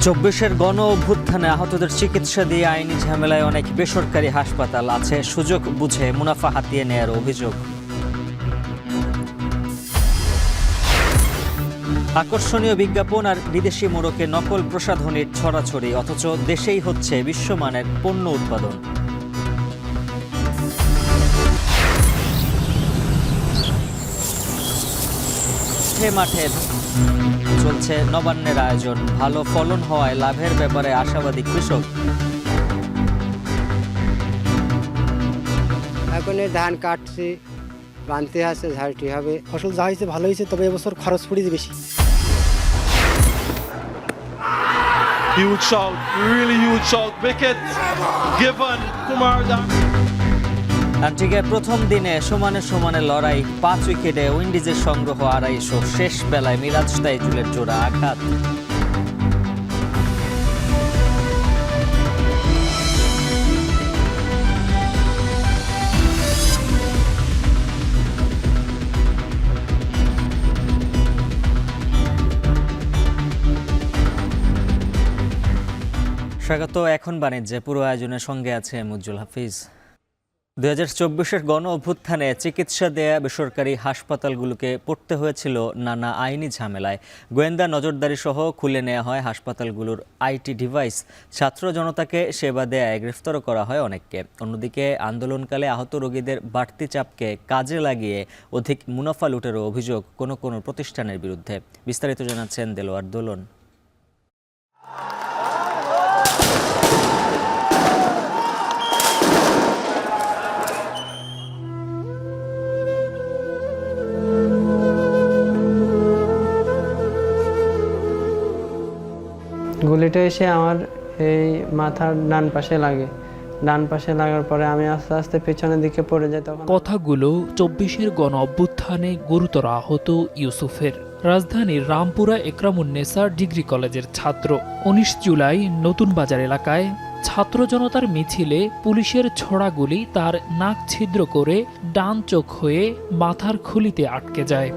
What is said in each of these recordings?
চব্বিশের গণ অভ্যুত্থানে আহতদের চিকিৎসা দিয়ে আইনি ঝামেলায় অনেক বেসরকারি হাসপাতাল আছে সুযোগ বুঝে মুনাফা হাতিয়ে নেয়ার অভিযোগ। আকর্ষণীয় বিজ্ঞাপন আর বিদেশি মোড়কে নকল প্রসাধনীর ছড়াছড়ি, অথচ দেশেই হচ্ছে বিশ্বমানের পণ্য উৎপাদন। মাঠে চলছে নবান্নের আয়োজন, ভালো ফলন হওয়ায় লাভের ব্যাপারে আশাবাদী কৃষক। এখন ধান কাটছে, বানতে আছে, ঝাড়টি হবে। ফসল যা হয়েছে ভালো হয়েছে, তবে এবছর খরচ পড়েছে বেশি। Huge shot, really huge shot, wicket given Kumar Das. অ্যান্টিগায় প্রথম দিনে সমানে সমানে লড়াই, 5 উইকেটে উইন্ডিজের সংগ্রহ 250, শেষ বেলায় মিরাজ তাইজুলের জোড়া আঘাত। স্বাগত এখন বাণিজ্যে। পুরো আয়োজনের সঙ্গে আছে মুজ্জুল হাফিজ। 2024-এর গণ অভ্যুত্থানে চিকিৎসা দেয়া বেসরকারি হাসপাতালগুলোকে পড়তে হয়েছিল নানা আইনি ঝামেলায়। গোয়েন্দা নজরদারি সহ খুলে নেওয়া হয় হাসপাতালগুলোর আইটি ডিভাইস। ছাত্র জনতাকে সেবা দেয়ায় গ্রেফতারও করা হয় অনেককে। অন্যদিকে আন্দোলনকালে আহত রোগীদের বাড়তি চাপকে কাজে লাগিয়ে অধিক মুনাফা লুটেরও অভিযোগ কোনো কোনো প্রতিষ্ঠানের বিরুদ্ধে। বিস্তারিত জানাচ্ছেন দেলোয়ার দোলন। গুলিটা এসে আমার এই মাথার ডান পাশে লাগে। ডান পাশে লাগার পরে আমি আস্তে আস্তে পেছনের দিকে পড়ে যাই। তখন কথাগুলো 24-এর গণ অভ্যুত্থানে গুরুতর আহত ইউসুফের। রাজধানীর রামপুরা একরামুন্নেসা ডিগ্রি কলেজের ছাত্র। 19 জুলাই নতুন বাজার এলাকায় ছাত্র জনতার মিছিলে পুলিশের ছোড়া গুলি তার নাক ছিদ্র করে ডান চোখ হয়ে মাথার খুলিতে আটকে যায়।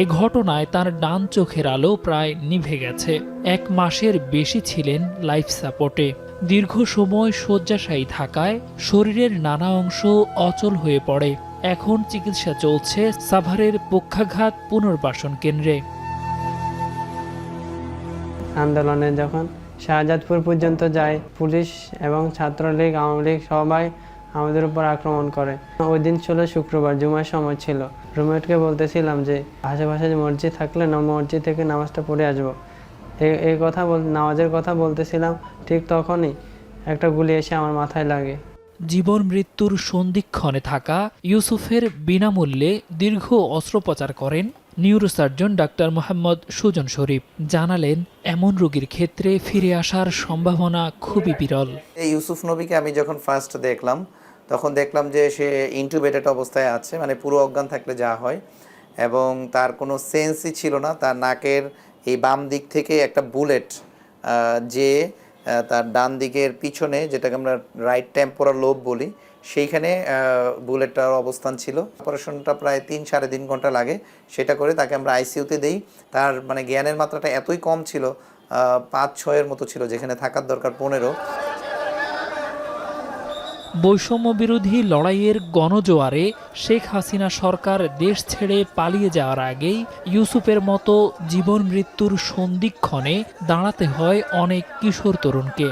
এ ঘটনায় তার ডান চোখের আলো প্রায় নিভে গেছে। 1 মাসের বেশি ছিলেন লাইফ সাপোর্টে। দীর্ঘ সময় শয্যাশায়ী থাকায় শরীরের নানা অংশ অচল হয়ে পড়ে। এখন চিকিৎসা চলছে সাভারের পক্ষাঘাত পুনর্বাসন কেন্দ্রে। আন্দোলনে যখন শাহজাদপুর পর্যন্ত যায়, পুলিশ এবং ছাত্রলীগ, আওয়ামী লীগ সবাই আমাদের উপর আক্রমণ করে। ওই দিন ছিল শুক্রবার, জুমার সময় ছিল। রুমমেটকে বলতেছিলাম যে আশেপাশে মসজিদ থাকলে মসজিদ থেকে নামাজটা পড়ে আসবো। এই কথা নামাজের কথা বলতেছিলাম, ঠিক তখনই একটা গুলি এসে আমার মাথায় লাগে। জীবন মৃত্যুর সন্ধিক্ষণে থাকা ইউসুফের বিনামূল্যে দীর্ঘ অস্ত্রোপচার করেন নিউরোসার্জন ডাক্তার মোহাম্মদ সুজন শরীফ। জানালেন এমন রোগীর ক্ষেত্রে ফিরে আসার সম্ভাবনা খুবই বিরল। এই ইউসুফ নবীকে আমি যখন ফার্স্ট দেখলাম, তখন দেখলাম যে সে ইনটিউবেটেড অবস্থায় আছে, মানে পুরো অজ্ঞান থাকলে যা হয়, এবং তার কোনো সেন্সই ছিল না। তার নাকের এই বাম দিক থেকে একটা বুলেট যে তার ডান দিকের পিছনে, যেটাকে আমরা রাইট টেম্পোরাল লোব বলি, সেইখানে বুলেটটার অবস্থান ছিল। অপারেশনটা প্রায় 3-3.5 ঘন্টা লাগে। সেটা করে তাকে আমরা আইসিইউতে দেই। তার মানে জ্ঞানের মাত্রাটা এতই কম ছিল, 5-6-এর মতো ছিল, যেখানে থাকার দরকার 15। বৈষম্য বিরোধী লড়াইয়ের গণজোয়ারে শেখ হাসিনা সরকার দেশ ছেড়ে পালিয়ে যাওয়ার আগেই ইউসুফের মতো জীবন মৃত্যুর সন্ধিক্ষণে দাঁড়াতে হয় অনেক কিশোর তরুণকে।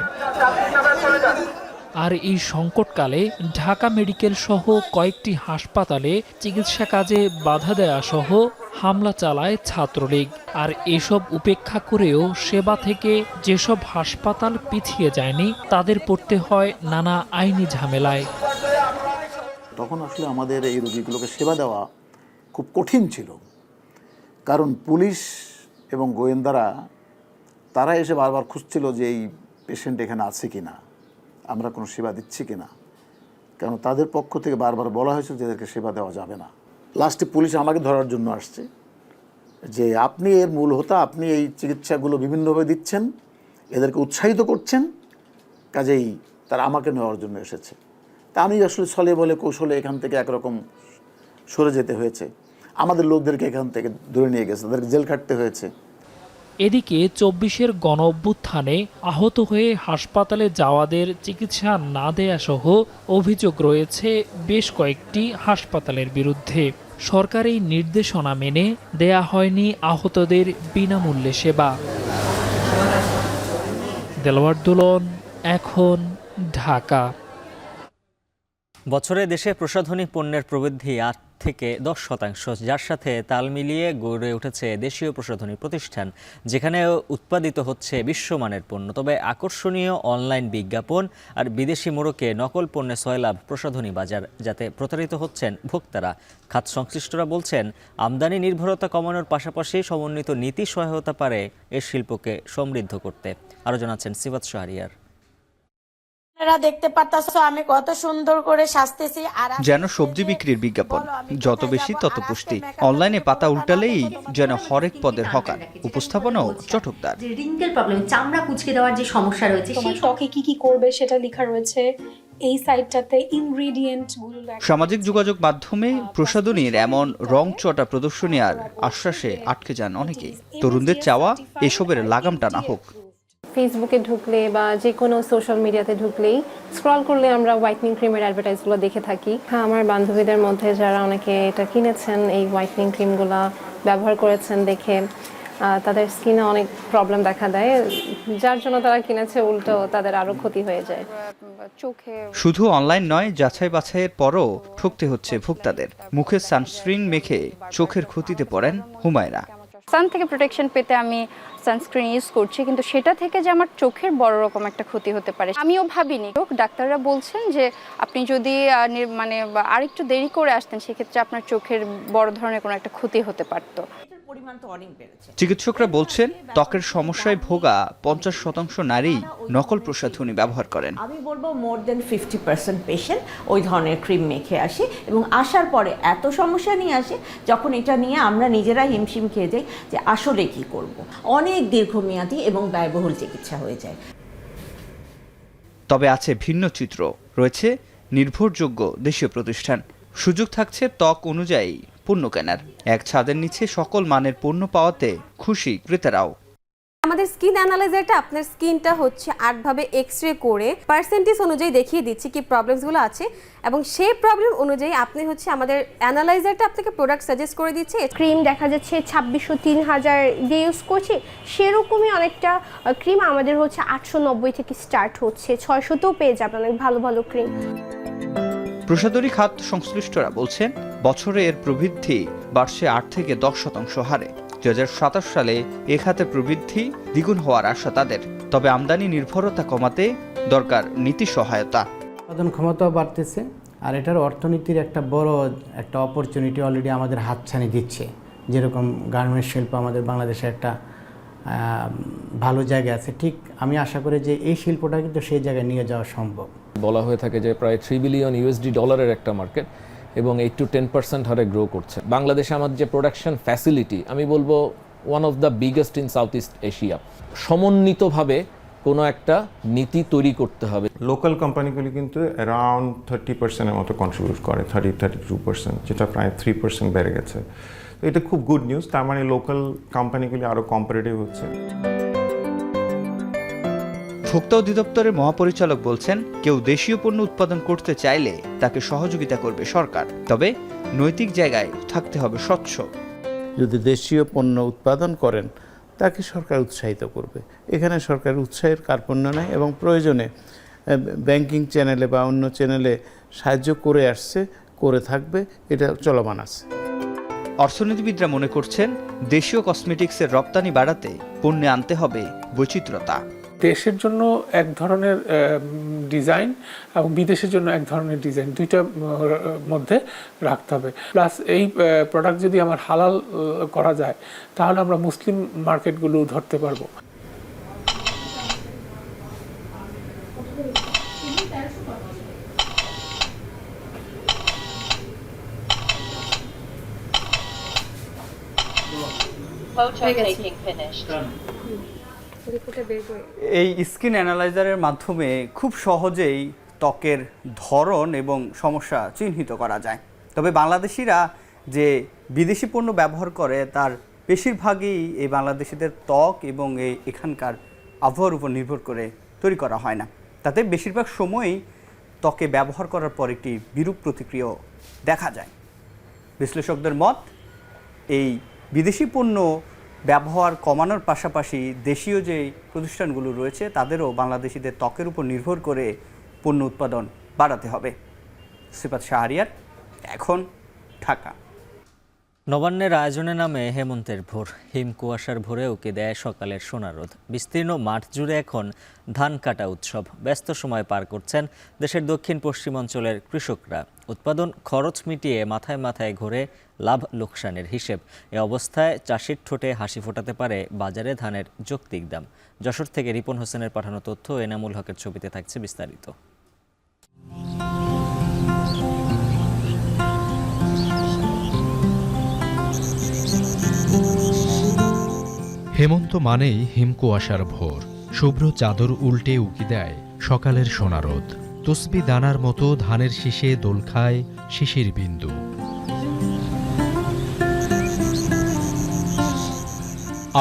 আর এই সংকটকালে ঢাকা মেডিকেল সহ কয়েকটি হাসপাতালে চিকিৎসা কাজে বাধা দেয়া সহ হামলা চালায় ছাত্রলীগ। আর এসব উপেক্ষা করেও সেবা থেকে যেসব হাসপাতাল পিছিয়ে যায়নি, তাদের পড়তে হয় নানা আইনি ঝামেলায়। তখন আসলে আমাদের এই রোগীগুলোকে সেবা দেওয়া খুব কঠিন ছিল, কারণ পুলিশ এবং গোয়েন্দারা তারা এসে বারবার খুঁজছিল যে এই পেশেন্ট এখানে আছে কিনা, আমরা কোনো সেবা দিচ্ছি কিনা, কারণ তাদের পক্ষ থেকে বারবার বলা হয়েছিল যে এদেরকে সেবা দেওয়া যাবে না। লাস্টে পুলিশ আমাকে ধরার জন্য আসছে যে আপনি এর মূল হোতা, আপনি এই চিকিৎসাগুলো বিভিন্নভাবে দিচ্ছেন, এদেরকে উৎসাহিত করছেন, কাজেই তারা আমাকে নেওয়ার জন্য এসেছে। তা আমি আসলে ছলে বলে কৌশলে এখান থেকে একরকম সরে যেতে হয়েছে। আমাদের লোকদেরকে এখান থেকে ধরে নিয়ে গেছে, তাদেরকে জেল খাটতে হয়েছে। এদিকে ২৪-এর গণ অভ্যুত্থানে আহত হয়ে হাসপাতালে যাওয়াদের চিকিৎসা না দেয়া সহ অভিযোগ রয়েছে বেশ কয়েকটি হাসপাতালের বিরুদ্ধে। সরকারি নির্দেশনা মেনে দেয়া হয়নি আহতদের বিনামূল্যে সেবা। দেলোয়ার দুলন, এখন, ঢাকা। বছরে দেশে প্রসাধনী পণ্যের প্রবৃদ্ধি ৮ থেকে 10%, যার সাথে তাল মিলিয়ে গড়ে উঠেছে দেশীয় প্রসাধনী প্রতিষ্ঠান, যেখানে উৎপাদিত হচ্ছে বিশ্বমানের পণ্য। তবে আকর্ষণীয় অনলাইন বিজ্ঞাপন আর বিদেশি মোড়কে নকল পণ্যে সয়লাভ প্রসাধনী বাজার, যাতে প্রতারিত হচ্ছেন ভোক্তারা। খাত সংশ্লিষ্টরা বলছেন, আমদানি নির্ভরতা কমানোর পাশাপাশি সমন্বিত নীতি সহায়তা পারে এ শিল্পকে সমৃদ্ধ করতে। আরও জানাচ্ছেন সিবাত শাহরিয়ার। দেখতে পারতাছো আমি কত সুন্দর করে সাজতেছি, আর যেন সবজি বিক্রির বিজ্ঞাপন, যত বেশি তত পুষ্টি। অনলাইনে পাতা উল্টালেই যেন হরেক পদের হকার, উপস্থাপনাও চটকদার। রিঙ্কেল প্রবলেম, চামড়া কুঁচকে দেওয়ার যে সমস্যা রয়েছে, তোমার ত্বকে কি কি করবে সেটা লেখা রয়েছে এই সাইটটাতে, ইনগ্রেডিয়েন্ট গুলো। সামাজিক যোগাযোগ মাধ্যমে প্রসাধনীর এমন রং চটা প্রদর্শনী আর আশ্বাসে আটকে যান অনেকেই। তরুণদের চাওয়া এসবের লাগাম টানা হোক। ফেসবুকে ঢুকলে বা যে কোনো সোশ্যাল মিডিয়াতে ঢুকলেই স্ক্রল করলে আমরা হোয়াইটনিং ক্রিমের অ্যাডভার্টাইজগুলো দেখে থাকি। হ্যাঁ, আমার বান্ধবীদের মধ্যে যারা অনেকে এটা কিনেছেন, এই হোয়াইটনিং ক্রিমগুলো ব্যবহার করেছেন, দেখে তাদের স্কিনে অনেক প্রবলেম দেখা দেয়, যার জন্য তারা কিনেছে, উল্টো তাদের আরো ক্ষতি হয়ে যায়। চোখে শুধু অনলাইন নয়, যাচাই বাছাইয়ের পরও ঠকতে হচ্ছে ভোক্তাদের। মুখে সানস্ক্রিন মেখে চোখের ক্ষতিতে পড়েন হুমায়রা। সান থেকে প্রোটেকশন পেতে আমি সানস্ক্রিন ইউজ করছি, কিন্তু সেটা থেকে যে আমার চোখের বড় রকম একটা ক্ষতি হতে পারে আমিও ভাবিনি। ডাক্তাররা বলছেন যে আপনি যদি মানে আরেকটু দেরি করে আসতেন, সেক্ষেত্রে আপনার চোখের বড় ধরনের কোনো একটা ক্ষতি হতে পারত। চিকিৎসকরা বলছেন, ত্বকের সমস্যায় ভোগা 50% নারী নকল প্রসাধনী ব্যবহার করেন। আমি বলবো মোর দেন 50% পেশেন্ট ওই ধরনের ক্রিম মেখে আসে এবং আসার পরে এত সমস্যা নিয়ে আসে, যখন এটা নিয়ে আমরা নিজেরাই হিমশিম খেয়ে যাই যে আসলে কি করব। অনেক দীর্ঘমেয়াদী এবং ব্যয়বহুল চিকিৎসা হয়ে যায়। তবে আছে ভিন্ন চিত্র, রয়েছে নির্ভরযোগ্য দেশীয় প্রতিষ্ঠান। সুযোগ থাকছে ত্বক অনুযায়ী পণ্য কেনার। এক ছাদের নিচে সকল মানের পণ্য পাওয়াতে খুশি ক্রেতারাও। আমাদের স্কিন অ্যানালাইজারটা আপনার স্কিনটা হচ্ছে 8 ভাবে এক্স-রে করে পার্সেন্টেজ অনুযায়ী দেখিয়ে দিচ্ছে কি প্রবলেমসগুলো আছে, এবং সেই প্রবলেম অনুযায়ী আপনি হচ্ছে আমাদের অ্যানালাইজারটা আপনাকে প্রোডাক্ট সাজেস্ট করে দিচ্ছে। ক্রিম দেখা যাচ্ছে 2600 3000 দিয়ে ইউজ করছি, সেরকমই অনেকটা ক্রিম আমাদের হচ্ছে 890 থেকে স্টার্ট হচ্ছে, 600তেও পেয়ে যাবেন অনেক ভালো ভালো ক্রিম। প্রসাধনী খাত সংশ্লিষ্টরা বলছেন, বছরে এর প্রবৃদ্ধি বাড়ছে 8 থেকে 10% হারে। 2027 সালে এ খাতে প্রবৃদ্ধি দ্বিগুণ হওয়ার আশা তাদের। তবে আমদানি নির্ভরতা কমাতে দরকার নীতি সহায়তা। উৎপাদন ক্ষমতাও বাড়তেছে, আর এটার অর্থনীতির একটা বড় একটা অপরচুনিটি অলরেডি আমাদের হাতছানি দিচ্ছে। যেরকম গার্মেন্টস শিল্প আমাদের বাংলাদেশে একটা ভালো জায়গায় আছে, ঠিক আমি আশা করি যে এই শিল্পটা কিন্তু সেই জায়গায় নিয়ে যাওয়া সম্ভব। বলা হয়ে থাকে যে প্রায় $3 বিলিয়ন ডলারের একটা মার্কেট এবং 8 to 10% হারে গ্রো করছে। বাংলাদেশে আমাদের যে প্রোডাকশন ফ্যাসিলিটি, আমি বলবো one of the biggest in south east Asia. সমন্বিতভাবে কোনো একটা নীতি তৈরি করতে হবে। লোকাল কোম্পানিগুলি কিন্তু অ্যারাউন্ড 30%-এর মতো কন্ট্রিবিউট করে, 30-32%, যেটা প্রায় 3% বেড়ে গেছে। তো এটা খুব গুড নিউজ, তার মানে লোকাল কোম্পানিগুলি আরও কম্পারেটিভ হচ্ছে। ভোক্তা অধিদপ্তরের মহাপরিচালক বলছেন, কেউ দেশীয় পণ্য উৎপাদন করতে চাইলে তাকে সহযোগিতা করবে সরকার, তবে নৈতিক জায়গায় থাকতে হবে স্বচ্ছ। যদি দেশীয় পণ্য উৎপাদন করেন তাকে সরকার উৎসাহিত করবে, এখানে সরকার উৎসাহের কার্পণ্য নাই, এবং প্রয়োজনে ব্যাংকিং চ্যানেলে বা অন্য চ্যানেলে সাহায্য করে আসছে, করে থাকবে, এটা চলমান আছে। অর্থনীতিবিদরা মনে করছেন, দেশীয় কসমেটিক্সের রপ্তানি বাড়াতে পণ্যে আনতে হবে বৈচিত্র্যতা। দেশের জন্য এক ধরনের ডিজাইন এবং বিদেশের জন্য এক ধরনের ডিজাইন, দুইটার মধ্যে রাখতে হবে। প্লাস এই প্রোডাক্ট যদি আমার হালাল করা যায়, তাহলে আমরা মুসলিম মার্কেটগুলো ধরতে পারবো। এই স্কিন অ্যানালাইজারের মাধ্যমে খুব সহজেই ত্বকের ধরন এবং সমস্যা চিহ্নিত করা যায়। তবে বাংলাদেশিরা যে বিদেশি পণ্য ব্যবহার করে তার বেশিরভাগই এই বাংলাদেশিদের ত্বক এবং এখানকার আবহাওয়ার উপর নির্ভর করে তৈরি করা হয় না। তাতে বেশিরভাগ সময়ই ত্বকে ব্যবহার করার পর একটি বিরূপ প্রতিক্রিয়া দেখা যায়। বিশ্লেষকদের মত, এই বিদেশি পণ্য ব্যবহার কমানোর পাশাপাশি দেশীয় যে প্রতিষ্ঠানগুলো রয়েছে তাদেরও বাংলাদেশিদের ত্বকের উপর নির্ভর করে পণ্য উৎপাদন বাড়াতে হবে। সিফাত শাহরিয়ার, এখন ঢাকা। নবান্নের আয়োজনে নামে হেমন্তের ভোর, হিম কুয়াশার ভোরে উকি দেয় সকালের সোনারোদ। বিস্তীর্ণ মাঠ জুড়ে এখন ধান কাটা উৎসব। ব্যস্ত সময় পার করছেন দেশের দক্ষিণ পশ্চিমাঞ্চলের কৃষকরা। উৎপাদন খরচ মিটিয়ে মাথায় মাথায় ঘোরে লাভ লোকসানের হিসেব। এ অবস্থায় চাষির ঠোঁটে হাসি ফোটাতে পারে বাজারে ধানের যৌক্তিক দাম। যশোর থেকে রিপন হোসেনের পাঠানো তথ্য, এনামুল হকের ছবিতে থাকছে বিস্তারিত। হেমন্ত মানেই হিমকুয়াশার ভোর। শুভ্র চাদর উল্টে উকি দেয় সকালের সোনারোদ। তসবি দানার মতো ধানের শীষে দোল খায় শিশির বিন্দু।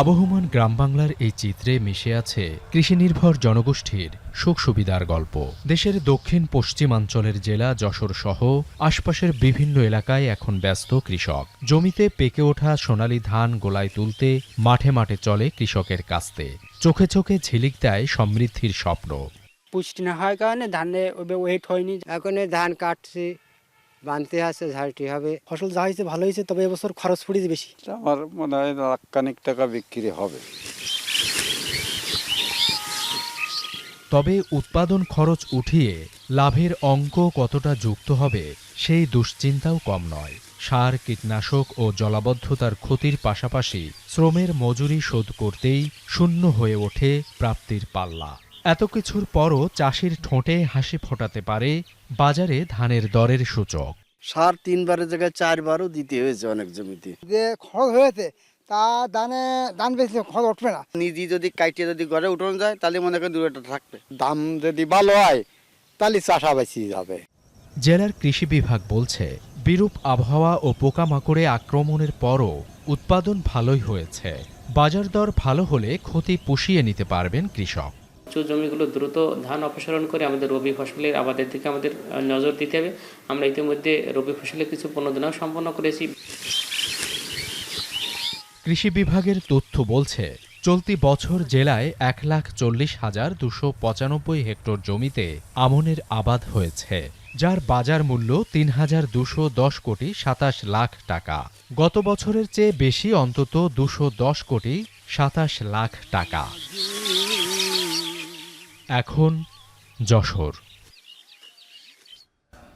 আবহমান গ্রামবাংলার এই চিত্রে মিশে আছে কৃষিনির্ভর জনগোষ্ঠীর সুখ সুবিধার গল্প। দেশের দক্ষিণ পশ্চিমাঞ্চলের জেলা যশোর সহ আশপাশের বিভিন্ন এলাকায় এখন ব্যস্ত কৃষক। জমিতে পেকে ওঠা সোনালী ধান গোলায় তুলতে মাঠে মাঠে চলে কৃষকের কাস্তে। চোখে চোখে ঝিলিক দেয় সমৃদ্ধির স্বপ্ন। পুষ্টি না হওয়ার কারণে ধানে ওয়েট হয়নি। এখন ধান কাটছে, বানতে আসছে, ঝাড়টি হবে। ফসল যা হয়েছে ভালো হয়েছে, তবে এবছর খরচ পড়েছে বেশি। আমার মনে হয় লাখখানেক টাকা বিক্রি হবে। তবে উৎপাদন খরচ উঠিয়ে লাভের অঙ্ক কতটা যুক্ত হবে সেই দুশ্চিন্তাও কম নয়। সার, কীটনাশক ও জলাবদ্ধতার ক্ষতির পাশাপাশি শ্রমের মজুরি শোধ করতেই শূন্য হয়ে ওঠে প্রাপ্তির পাল্লা। এত কিছুর পরও চাষির ঠোঁটে হাসি ফোটাতে পারে বাজারে ধানের দরের সূচক। সার 3 বারের জায়গায় 4 বারও দিতে হয়েছে অনেক জমিতে। যে খরচ হয়েছে তা ধান বেশি খরচ উঠবে না। নিজে যদি কাইটে যদি ঘরে উঠানো যায় তাহলে মনে করেন 2টা থাকবে। দাম যদি ভালো হয় তাহলে চাষাবাসি যাবে। জেলার কৃষি বিভাগ বলছে, বিরূপ আবহাওয়া ও পোকামাকড়ে আক্রমণের পরও উৎপাদন ভালোই হয়েছে। বাজার দর ভালো হলে ক্ষতি পুষিয়ে নিতে পারবেন কৃষক। উঁচু জমিগুলো দ্রুত ধান অপসারণ করে আমাদের রবি ফসলের আবাদের দিকে আমাদের নজর দিতে হবে। আমরা ইতিমধ্যে রবি ফসলের কিছু প্রণোদনাও সম্পন্ন করেছি। কৃষি বিভাগের তথ্য বলছে, চলতি বছর জেলায় 1,40,295 হেক্টর জমিতে আমনের আবাদ হয়েছে, যার বাজার মূল্য 3,210 কোটি 27 লাখ টাকা। গত বছরের চেয়ে বেশি অন্তত 210 কোটি 27 লাখ টাকা। এখন যশোর।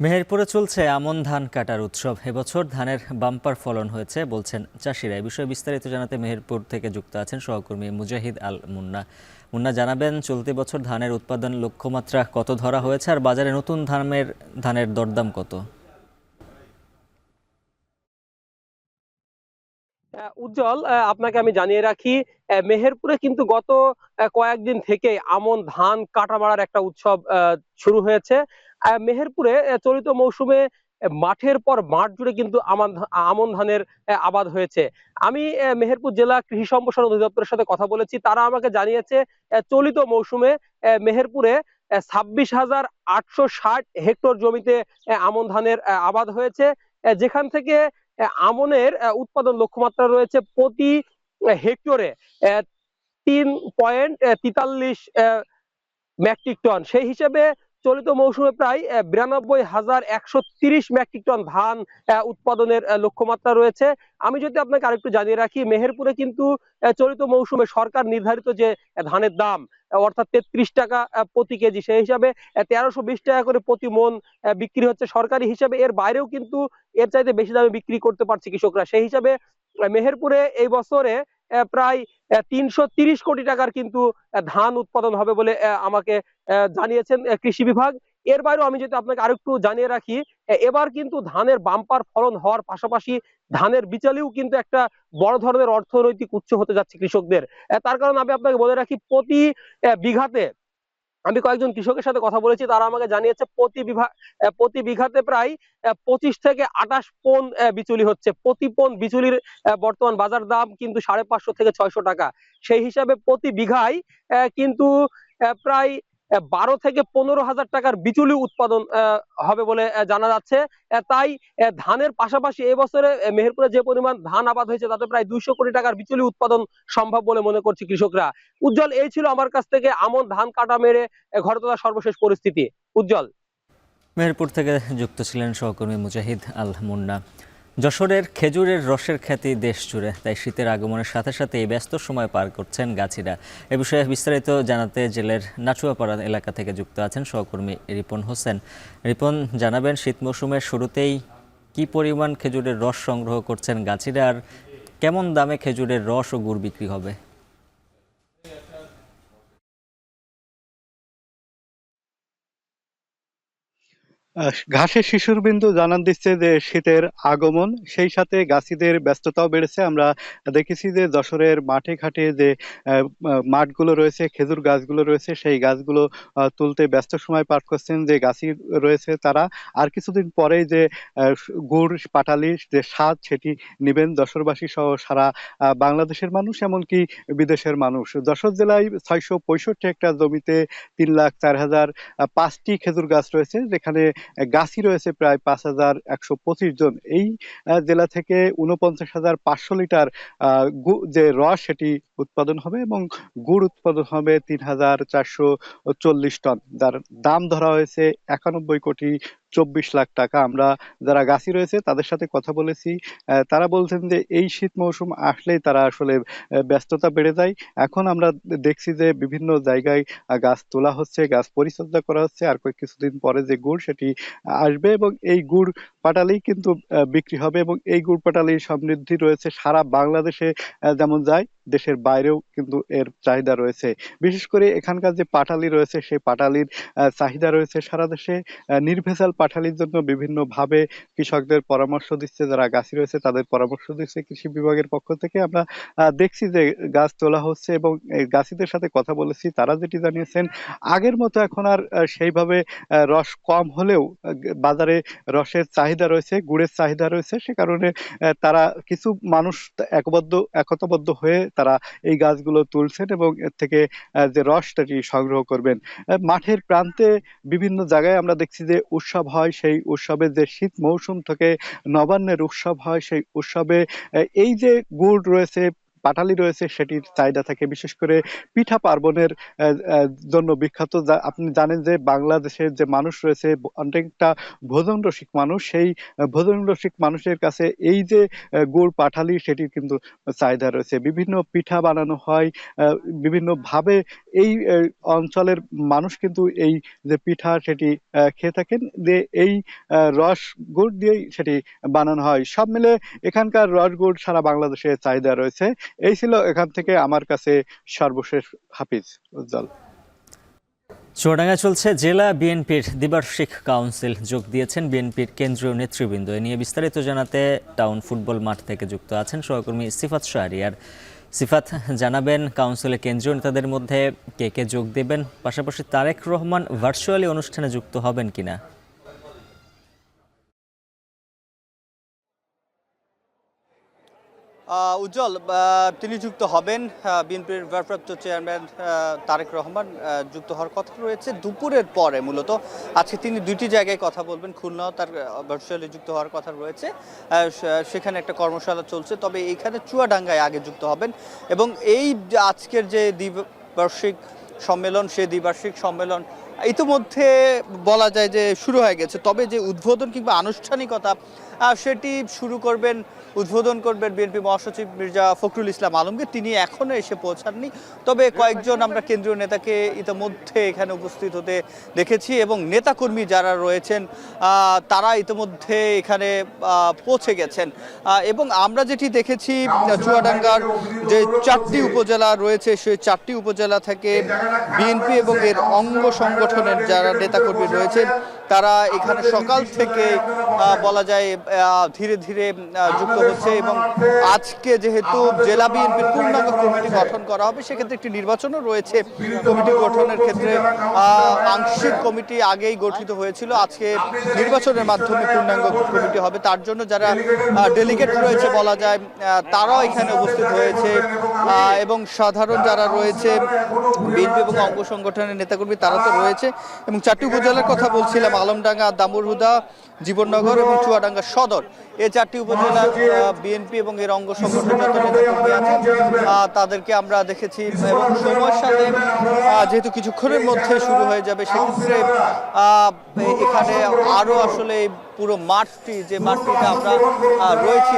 মেহেরপুরে চলছে আমন ধান কাটার উৎসব। এবছর ধানের বাম্পার ফলন হয়েছে বলছেন চাষিরা। এই বিষয়ে বিস্তারিত জানাতে মেহেরপুর থেকে যুক্ত আছেন সহকর্মী মুজাহিদ আল মুন্না। মুন্না, জানাবেন চলতি বছর ধানের উৎপাদন লক্ষ্যমাত্রা কত ধরা হয়েছে, আর বাজারে নতুন ধানের দরদাম কত? উজ্জ্বল, আপনাকে আমি জানিয়ে রাখি, মেহেরপুরে কিন্তু গত কয়েকদিন থেকে আমন ধান কাটা মারার একটা উৎসব শুরু হয়েছে। মেহেরপুরে চলিত মৌসুমে মাঠের পর মাঠ জুড়ে কিন্তু আমন ধানের আবাদ হয়েছে। আমি মেহেরপুর জেলা কৃষি সম্প্রসারণ অধিদপ্তরের সাথে কথা বলেছি। তারা আমাকে জানিয়েছে চলিত মৌসুমে মেহেরপুরে 26,860 হেক্টর জমিতে আমন ধানের আবাদ হয়েছে, যেখান থেকে আমনের উৎপাদন লক্ষ্যমাত্রা রয়েছে প্রতি হেক্টরে 3.43 মেট্রিক টন। সেই হিসেবে চলিত মৌসুমে প্রায় 92,130 মেট্রিক টন ধান উৎপাদনের লক্ষ্যমাত্রা রয়েছে। আমি যদি আপনাকে আরেকটু জানিয়ে রাখি, মেহেরপুরে কিন্তু চলিত মৌসুমে সরকার নির্ধারিত যে ধানের দাম অর্থাৎ 33 টাকা প্রতি কেজি, সেই হিসাবে 1320 টাকা করে প্রতি মন বিক্রি হচ্ছে সরকারি হিসাবে। এর বাইরেও কিন্তু এর চাইতে বেশি দামে বিক্রি করতে পারছে কৃষকরা। সেই হিসাবে মেহেরপুরে এই বছরে প্রায় 330 কোটি টাকার কিন্তু ধান উৎপাদন হবে বলে আমাকে জানিয়েছেন কৃষি বিভাগ। এর বাইরেও আমি যদি আপনাকে আরেকটু জানিয়ে রাখি, এবার কিন্তু ধানের বাম্পার ফলন হওয়ার পাশাপাশি ধানের বিচালিও কিন্তু একটা বড় ধরনের অর্থনৈতিক উৎস হতে যাচ্ছে কৃষকদের। তার কারণ আমি আপনাকে বলে রাখি, প্রতি বিঘাতে আমি কয়েকজন কৃষকের সাথে কথা বলেছি, তারা আমাকে জানিয়েছে প্রতি বিঘাতে প্রায় 25 থেকে 28 পন বিচুলি হচ্ছে। প্রতি পন বিচুলির বর্তমান বাজার দাম কিন্তু 550 থেকে 600 টাকা। সেই হিসাবে প্রতি বিঘায় কিন্তু প্রায় 12 থেকে 15,000 টাকার বিচুলি উৎপাদন হবে বলে জানা যাচ্ছে। তাই ধানের পাশাপাশি এবছরে মেহেরপুরে যে পরিমাণ ধান আবাদ হয়েছে তাতে প্রায় 200 কোটি টাকার বিচুলি উৎপাদন সম্ভব বলে মনে করছে কৃষকরা। উজ্জ্বল, এই ছিল আমার কাছ থেকে আমন ধান কাটা মেরে ঘরে তোলা সর্বশেষ পরিস্থিতি। উজ্জ্বল। মেহেরপুর থেকে যুক্ত ছিলেন সহকর্মী মুজাহিদ আল মুন্না। যশোরের খেজুরের রসের খ্যাতি দেশ জুড়ে, তাই শীতের আগমনের সাথে সাথে এই ব্যস্ত সময় পার করছেন গাছিরা। এ বিষয়ে বিস্তারিত জানাতে জেলার নাচুয়াপাড়া এলাকা থেকে যুক্ত আছেন সহকর্মী রিপন হোসেন। রিপন, জানাবেন শীত মৌসুমের শুরুতেই কি পরিমাণ খেজুরের রস সংগ্রহ করছেন গাছিরা, আর কেমন দামে খেজুরের রস ও গুড় বিক্রি হবে? ঘাসের শিশুর বিন্দু জানান দিচ্ছে যে শীতের আগমন, সেই সাথে গাছিদের ব্যস্ততাও বেড়েছে। আমরা দেখেছি যে যশোরের মাঠে ঘাটে যে মাঠগুলো রয়েছে, খেজুর গাছগুলো রয়েছে, সেই গাছগুলো তুলতে ব্যস্ত সময় পার করছেন যে গাছি রয়েছে তারা। আর কিছুদিন পরেই যে গুড় পাটালির যে স্বাদ সেটি নেবেন যশোরবাসী সহ সারা বাংলাদেশের মানুষ, এমনকি বিদেশের মানুষ। যশোর জেলায় 665 হেক্টর জমিতে 3,04,005টি খেজুর গাছ রয়েছে, যেখানে গাছি রয়েছে প্রায় 5,125 জন। এই জেলা থেকে 49,500 লিটার যে রস সেটি উৎপাদন হবে এবং গুড় উৎপাদন হবে 3,440 টন, যার দাম ধরা হয়েছে 91 কোটি 24 লাখ টাকা। আমরা যারা গাছি রয়েছে তাদের সাথে কথা বলেছি, তারা বলছেন যে এই শীত মৌসুম আসলেই তারা আসলে ব্যস্ততা বেড়ে যায়। এখন আমরা দেখছি যে বিভিন্ন জায়গায় গাছ তোলা হচ্ছে, গাছ পরিচর্যা করা হচ্ছে, আর কিছুদিন পরে যে গুড় সেটি আসবে এবং এই গুড় পাটালি কিন্তু বিক্রি হবে এবং এই গুড় পাটালির সমৃদ্ধি রয়েছে সারা বাংলাদেশে, যেমন যায় দেশের বাইরেও কিন্তু এর চাহিদা রয়েছে। বিশেষ করে এখানকার যে পাটালি রয়েছে সেই পাটালির চাহিদা রয়েছে সারা দেশে। নির্ভেজাল পাটালির জন্য বিভিন্ন ভাবে কৃষকদের পরামর্শ দিচ্ছে, যারা গাছি রয়েছে তাদের পরামর্শ দিচ্ছে কৃষি বিভাগের পক্ষ থেকে। আমরা দেখছি যে গাছ তোলা হচ্ছে এবং গাছিদের সাথে কথা বলেছি, তারা যেটি জানিয়েছেন আগের মতো এখন আর সেইভাবে রস কম হলেও বাজারে রসের চাহিদা রয়েছে, গুড়ের চাহিদা রয়েছে, সে কারণে তারা কিছু মানুষ একতাবদ্ধ হয়ে তারা এই গাছগুলো তুলছেন এবং এর থেকে যে রসটি সংগ্রহ করবেন। মাঠের প্রান্তে বিভিন্ন জায়গায় আমরা দেখছি যে উৎসব হয়, সেই উৎসবে যে শীত মৌসুম থেকে নবান্নের উৎসব হয়, সেই উৎসবে এই যে গুড় রয়েছে, পাটালি রয়েছে, সেটির চাহিদা থাকে। বিশেষ করে পিঠা পার্বণের জন্য বিখ্যাত। আপনি জানেন যে বাংলাদেশের যে মানুষ রয়েছে অনেকটা ভোজন রসিক মানুষ, সেই ভোজন রসিক মানুষের কাছে এই যে গুড় পাটালি সেটির কিন্তু চাহিদা রয়েছে। বিভিন্ন পিঠা বানানো হয় বিভিন্ন ভাবে, এই অঞ্চলের মানুষ কিন্তু এই যে পিঠা সেটি খেয়ে থাকেন, যে এই রস গুড় দিয়েই সেটি বানানো হয়। সব মিলে এখানকার রস গুড় সারা বাংলাদেশে চাহিদা রয়েছে। এই ছিল এখান থেকে আমার কাছে সর্বশেষ। হাফিজ। উজ্জ্বল। চুয়াডাঙ্গায় চলছে জেলা বিএনপির দ্বিবার্ষিক কাউন্সিল, যোগ দিয়েছেন বিএনপির কেন্দ্রীয় নেতৃবৃন্দ। এ নিয়ে বিস্তারিত জানাতে টাউন ফুটবল মাঠ থেকে যুক্ত আছেন সহকর্মী সিফাত শাহরিয়ার। সিফাত, জানাবেন কাউন্সিলে কেন্দ্রীয় নেতাদের মধ্যে কে কে যোগ দেবেন, পাশাপাশি তারেক রহমান ভার্চুয়ালি অনুষ্ঠানে যুক্ত হবেন কিনা? উজ্জ্বল, তিনি যুক্ত হবেন। বিএনপির ভারপ্রাপ্ত চেয়ারম্যান তারেক রহমান যুক্ত হওয়ার কথা রয়েছে দুপুরের পরে। মূলত আজকে তিনি দুইটি জায়গায় কথা বলবেন, খুলনাও তার ভার্চুয়ালি যুক্ত হওয়ার কথা রয়েছে, সেখানে একটা কর্মশালা চলছে। তবে এইখানে চুয়াডাঙ্গায় আগে যুক্ত হবেন এবং এই আজকের যে দ্বিবার্ষিক সম্মেলন, সেই দ্বিবার্ষিক সম্মেলন ইতিমধ্যে বলা যায় যে শুরু হয়ে গেছে। তবে যে উদ্বোধন কিংবা আনুষ্ঠানিকতা সেটি উদ্বোধন করবেন বিএনপি মহাসচিব মির্জা ফখরুল ইসলাম আলমগীর। তিনি এখনো এসে পৌঁছাননি, তবে কয়েকজন আমরা কেন্দ্রীয় নেতাকে ইতিমধ্যে এখানে উপস্থিত হতে দেখেছি এবং নেতাকর্মী যারা রয়েছেন তারা ইতিমধ্যে এখানে পৌঁছে গেছেন। এবং আমরা যেটি দেখেছি চুয়াডাঙ্গার যে 4টি উপজেলা রয়েছে, সেই 4টি উপজেলা থেকে বিএনপি এবং এর অঙ্গ সংগঠনের যারা নেতাকর্মী রয়েছেন তারা এখানে সকাল থেকে বলা যায় ধীরে ধীরে যুক্ত হচ্ছে এবং আজকে যেহেতু জেলা বিএনপির পূর্ণাঙ্গ কমিটি গঠন করা হবে, সেক্ষেত্রে একটি নির্বাচনও রয়েছে। কমিটি গঠনের ক্ষেত্রে আংশিক কমিটি আগেই গঠিত হয়েছিল, আজকে নির্বাচনের মাধ্যমে পূর্ণাঙ্গ কমিটি হবে। তার জন্য যারা ডেলিগেট রয়েছে বলা যায় তারাও এখানে উপস্থিত হয়েছে এবং সাধারণ যারা রয়েছে বিএনপি এবং অঙ্গ সংগঠনের নেতাকর্মী তারা তো রয়েছে। এবং 4টি উপজেলার কথা বলছিলাম, আলমডাঙ্গা, দামুরহুদা, জীবননগর এবং চুয়াডাঙ্গা সদর, এই 4টি উপজেলা বিএনপি এবং এর অঙ্গ সংগঠনের যত নেতাকর্মী আছেন তাদেরকে আমরা দেখেছি। এবং সময়ের সাথে যেহেতু কিছুক্ষণের মধ্যে শুরু হয়ে যাবে, সেক্ষেত্রে এখানে আরও আসলে পুরো মাঠটি, যে মাঠটিতে আমরা রয়েছি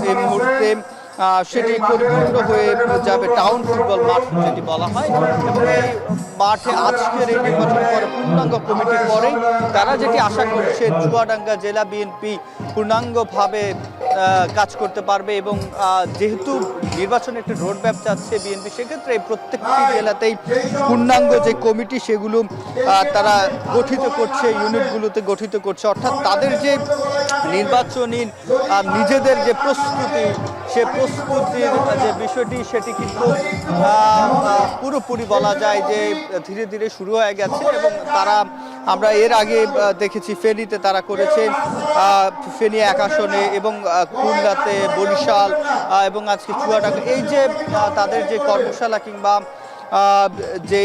এই মুহূর্তে, সেটি পরিপূর্ণ হয়ে যাবে টাউন ফুটবল মাঠ যেটি বলা হয়। এবং এই মাঠে আজকের এই নির্বাচন পরে পূর্ণাঙ্গ কমিটির পরেই তারা যেটি আশা করছে, চুয়াডাঙ্গা জেলা বিএনপি পূর্ণাঙ্গভাবে কাজ করতে পারবে। এবং যেহেতু নির্বাচনে একটি রোডম্যাপ চাচ্ছে বিএনপি, সেক্ষেত্রে এই প্রত্যেকটি জেলাতেই পূর্ণাঙ্গ যে কমিটি সেগুলো তারা গঠিত করছে, ইউনিটগুলোতে গঠিত করছে। অর্থাৎ তাদের যে নির্বাচনী নিজেদের যে প্রস্তুতি, সে প্রস্তুতির যে বিষয়টি সেটি কিন্তু পুরোপুরি বলা যায় যে ধীরে ধীরে শুরু হয়ে গেছে। এবং তারা, আমরা এর আগে দেখেছি ফেনীতে তারা করেছে, ফেনী 1 আসনে, এবং খুলনাতে, বরিশাল এবং আজকে চুয়াডাঙ্গা, এই যে তাদের যে কর্মশালা কিংবা যে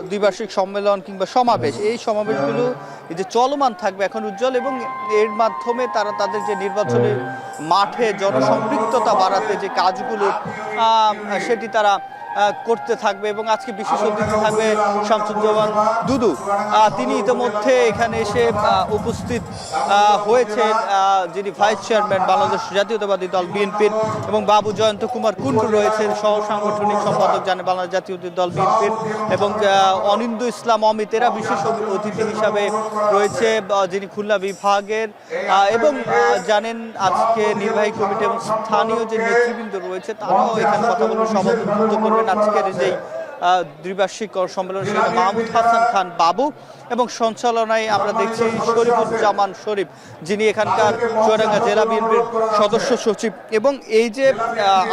দ্বিবার্ষিক সম্মেলন কিংবা সমাবেশ, এই সমাবেশগুলো এই যে চলমান থাকবে এখন উজ্জ্বল। এবং এর মাধ্যমে তারা তাদের যে নির্বাচনের মাঠে জনসম্পৃক্ততা বাড়াতে যে কাজগুলো সেটি তারা করতে থাকবে। এবং আজকে বিশেষ অতিথি থাকবে শামসুজ্জামান দুদু, তিনি ইতিমধ্যে এখানে এসে উপস্থিত হয়েছেন, যিনি ভাইস চেয়ারম্যান বাংলাদেশ জাতীয়তাবাদী দল বিএনপির, এবং বাবু জয়ন্ত কুমার কুন্ডু রয়েছেন সহ সাংগঠনিক সম্পাদক জানে বাংলাদেশ জাতীয়তাবাদী দল বিএনপির, এবং অনিন্দু ইসলাম অমিত, এরা বিশেষ অতিথি হিসাবে রয়েছে, যিনি খুলনা বিভাগের। এবং জানেন আজকে নির্বাহী কমিটি এবং স্থানীয় যে নেতৃবৃন্দ রয়েছে তারাও এখানে কথা বলবে, সভাপতিত্ব করবেন আজকের যেই দ্বিবার্ষিক সম্মেলন, সেখানে মাহমুদ হাসান খান বাবু, এবং সঞ্চালনায় আমরা দেখছি শরীফুজ্জামান শরীফ, যিনি এখানকার চুয়াডাঙ্গা জেলা বিএনপির সদস্য সচিব। এবং এই যে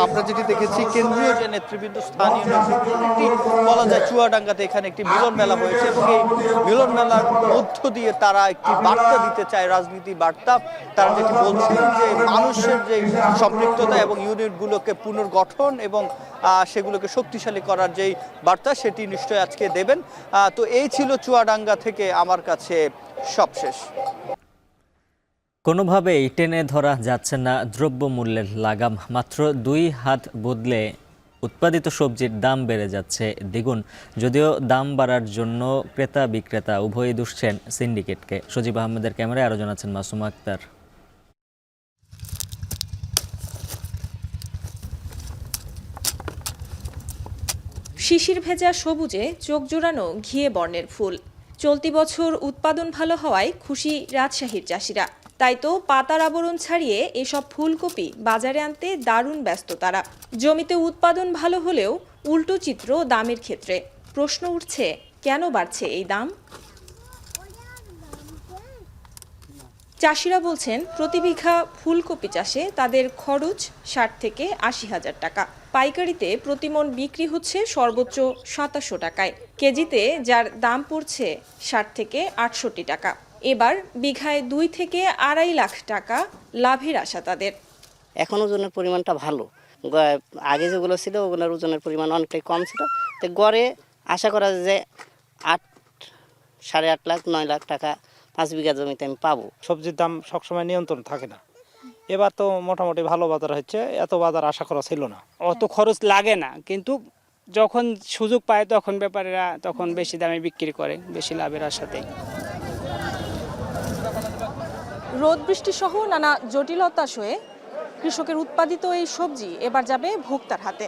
আমরা যেটি দেখেছি, কেন্দ্রীয় যে নেতৃবৃন্দ, স্থানীয় নেতৃবৃন্দ, একটি বলা যায় চুয়াডাঙ্গাতে এখানে একটি মিলন মেলা হয়েছে, এবং এই মিলন মেলার মধ্য দিয়ে তারা একটি বার্তা দিতে চায়, রাজনীতি বার্তা। তারা যেটি বলছেন যে মানুষের যে সম্পৃক্ততা এবং ইউনিটগুলোকে পুনর্গঠন এবং সেগুলোকে শক্তিশালী করার যেই বার্তা, সেটি নিশ্চয়ই আজকে দেবেন। তো এই ছিল চুয়াডাঙ্গা থেকে আমার কাছে সবশেষ। কোনোভাবেই টেনে ধরা যাচ্ছে না দ্রব্যমূল্যের লাগাম। মাত্র 2 হাত বদলে উৎপাদিত সবজির দাম বেড়ে যাচ্ছে দ্বিগুণ। যদিও দাম বাড়ার জন্য ক্রেতা বিক্রেতা উভয়ই দুষছেন সিন্ডিকেটকে। সজীব আহমেদের ক্যামেরায় আরও জানাচ্ছেন মাসুম আক্তার। শিশির ভেজা সবুজে চোখ জোড়ানো ঘিয়ে বর্ণের ফুল। চলতি বছর উৎপাদন ভালো হওয়ায় খুশি রাজশাহীর চাষিরা। তাই তো পাতার আবরণ ছাড়িয়ে এসব ফুলকপি বাজারে আনতে দারুণ ব্যস্ত তারা। জমিতে উৎপাদন ভালো হলেও উল্টো চিত্র দামের ক্ষেত্রে। প্রশ্ন উঠছে, কেন বাড়ছে এই দাম? চাষিরা বলছেন, প্রতি বিঘা ফুলকপি চাষে তাদের খরচ 60 থেকে 80 হাজার টাকা। পাইকারিতে প্রতিমন বিক্রি হচ্ছে সর্বোচ্চ 2700 টাকায়, কেজিতে যার দাম পড়ছে 60 থেকে 68 টাকা। এবার বিঘায় 2 থেকে 2.5 লাখ টাকা লাভের আশা তাদের। এখন ওজনের পরিমাণটা ভালো, আগে যেগুলো ছিল ওগুলোর ওজনের পরিমাণ অনেকটাই কম ছিল। তো গড়ে আশা করা যায় 8.5 লাখ 9 লাখ টাকা 5 বিঘা জমিতে আমি পাবো। সবজির দাম সবসময় নিয়ন্ত্রণ থাকে না, এবার তো মোটামুটি ভালো বাজার হচ্ছে, এত বাজার আশা করা ছিল না। অত খরচ লাগে না, কিন্তু যখন সুযোগ পায় তখন ব্যাপারীরা তখন বেশি দামে বিক্রি করে, বেশি লাভের আশাতে। রোদ বৃষ্টি সহ নানা জটিলতা সয়ে কৃষকের উৎপাদিত এই সবজি এবার যাবে ভোক্তার হাতে।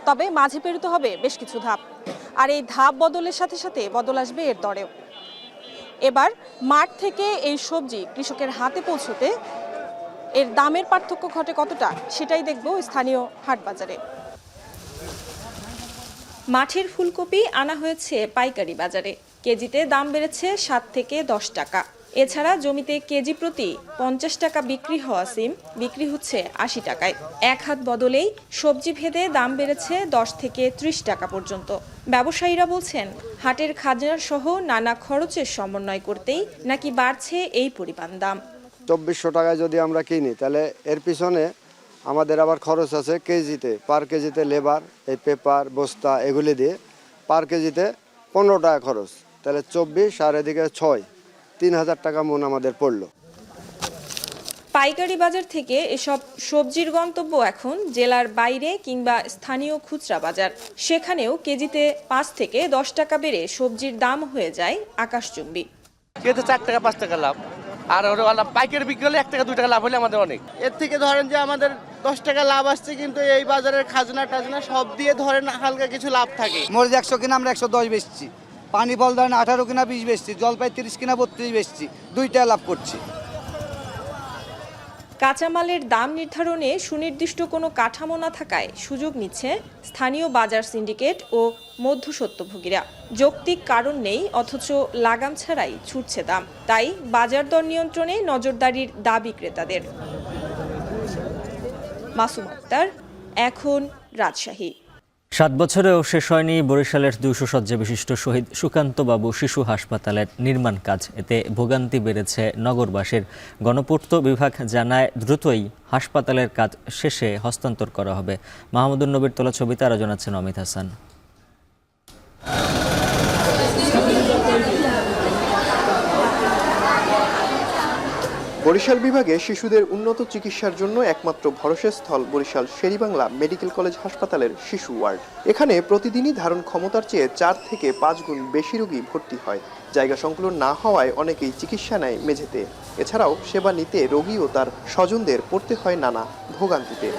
তবে মাঝে পেরোতে হবে বেশ কিছু ধাপ, আর এই ধাপ বদলের সাথে সাথে বদল আসবে এর দরেও। এবার মাঠ থেকে এই সবজি কৃষকের হাতে পৌঁছতে এর দামের পার্থক্য ঘটে কতটা, সেটাই দেখব স্থানীয় হাট বাজারে। মাঠের ফুলকপি আনা হয়েছে পাইকারি বাজারে, কেজিতে দাম বেড়েছে 7 থেকে 10 টাকা। এছাড়া জমিতে কেজি প্রতি 50 টাকা বিক্রি হওয়া সিম বিক্রি হচ্ছে 80 টাকায়। এক হাত বদলেই সবজি ভেদে দাম বেড়েছে 10 থেকে 30 টাকা পর্যন্ত। ব্যবসায়ীরা বলছেন, হাটের খাজনা সহ নানা খরচের সমন্বয় করতেই নাকি বাড়ছে এই পরিমাণ দাম। 2400 টাকায় যদি আমরা কিনি তাহলে এর পিছনে আমাদের আবার খরচ আছে কেজিতে, পার কেজিতে লেবার, এই পেপার, বস্তা এগুলি দিয়ে পার কেজিতে 15 টাকা খরচ, তাহলে 24 আর এদিকে 6, 3000 টাকা মন আমাদের পড়লো। পাইকারি বাজার থেকে এসব সবজির গন্তব্য এখন জেলার বাইরে কিংবা স্থানীয় খুচরা বাজার। সেখানেও কেজিতে 5 থেকে 10 টাকা বেড়ে সবজির দাম হয়ে যায় আকাশচুম্বী। কেজিতে 4 টাকা 5 টাকা লাভ, আর পাইকারি বিক্রি হলে 1 টাকা 2 টাকা লাভ হলে আমাদের অনেক। এর থেকে ধরেন যে আমাদের 10 টাকা লাভ আসছে, কিন্তু এই বাজারের খাজনা টাজনা সব দিয়ে ধরেন হালকা কিছু লাভ থাকে। মরিচ 100 কিনা আমরা 110 বেচছি, পানি ফল ধরেন 18 কিনা 20 বেচছি, জলপাই 30 কিনা 32 বেচছি, 2 টাকা লাভ করছি। কাঁচামালের দাম নির্ধারণে সুনির্দিষ্ট কোনো কাঠামো না থাকায় সুযোগ নিচ্ছে স্থানীয় বাজার সিন্ডিকেট ও মধ্যস্বত্বভোগীরা। যৌক্তিক কারণ নেই, অথচ লাগাম ছাড়াই ছুটছে দাম। তাই বাজার দর নিয়ন্ত্রণে নজরদারির দাবি ক্রেতাদের। মাসুম আক্তার, এখন রাজশাহী। 7 বছরেও শেষ হয়নি বরিশালের 200 শয্যা বিশিষ্ট শহীদ সুকান্তবাবু শিশু হাসপাতালের নির্মাণ কাজ। এতে ভোগান্তি বেড়েছে নগরবাসীর। গণপূর্ত বিভাগ জানায়, দ্রুতই হাসপাতালের কাজ শেষে হস্তান্তর করা হবে। মাহমুদুন নবীর তোলা ছবিতে আরও জানাচ্ছেন অমিত হাসান। বরিশাল বিভাগে শিশুদের উন্নত চিকিৎসার জন্য একমাত্র ভরসার স্থল বরিশাল শেরেবাংলা মেডিকেল কলেজ হাসপাতালের শিশু ওয়ার্ড। এখানে প্রতিদিনই ধারণ ক্ষমতার চেয়ে 4 থেকে 5 গুণ বেশি রোগী ভর্তি হয়। জায়গা সংকুলন না হওয়ায় অনেকেই চিকিৎসা নেয় মেঝেতে। এছাড়াও সেবা নিতে রোগী ও তার স্বজনদের পড়তে হয় নানা ভোগান্তিতে।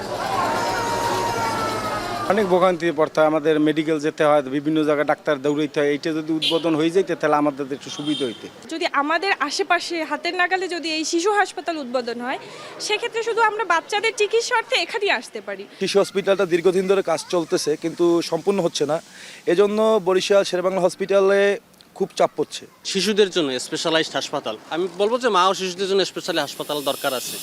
অনেক ভোগান্তি পড়তে হয়, আমাদের মেডিকেল যেতে হয়, বিভিন্ন জায়গায় ডাক্তার দৌড়াইতে হয়। এইটা যদি উদ্বোধন হয়ে যেত তাহলে আমাদের একটু সুবিধা হইতে। যদি আমাদের আশেপাশে হাতের নাগালে যদি এই শিশু হাসপাতাল উদ্বোধন হয়, সেক্ষেত্রে শুধু আমরা বাচ্চাদের চিকিৎসার্থে এখানেই আসতে পারি। শিশু হসপিটালটা দীর্ঘদিন ধরে কাজ চলতেছে, কিন্তু সম্পূর্ণ হচ্ছে না। এজন্য বরিশাল শেরেবাংলা হসপিটালে খুব চাপ পড়ছে। শিশুদের জন্য স্পেশালাইজড হাসপাতাল, আমি বলবো যে মা ও শিশুদের জন্য স্পেশালি হাসপাতাল দরকার আছে।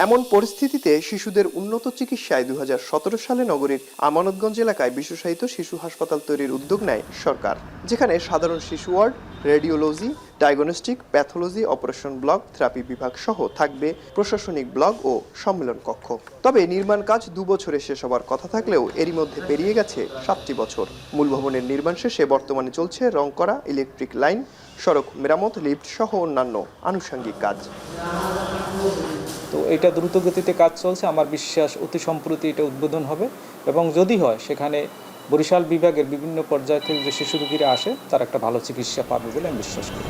এমন পরিস্থিতিতে শিশুদের উন্নত চিকিৎসায় 2017 সালে নগরীর আমানতগঞ্জ এলাকায় বিশেষায়িত শিশু হাসপাতাল তৈরির উদ্যোগ নেয় সরকার, যেখানে সাধারণ শিশু ward, radiology, diagnostic, pathology, operation block, therapy বিভাগ সহ থাকবে প্রশাসনিক ব্লক ও সম্মেলন কক্ষ। তবে নির্মাণ কাজ 2 বছরে শেষ হবার কথা থাকলেও এরই মধ্যে পেরিয়ে গেছে 7টি বছর। মূল ভবনের নির্মাণ শেষে বর্তমানে চলছে রং করা, ইলেকট্রিক লাইন, সড়ক মেরামত, লিফট সহ অন্যান্য আনুষঙ্গিক কাজ। তো এটা দ্রুত গতিতে কাজ চলছে, আমার বিশ্বাস অতি সম্প্রতি এটা উদ্বোধন হবে, এবং যদি হয় সেখানে বরিশাল বিভাগের বিভিন্ন পর্যায় থেকে যে শিশু রোগীরা আসে তারা একটা ভালো চিকিৎসা পাবে বলে আমি বিশ্বাস করি।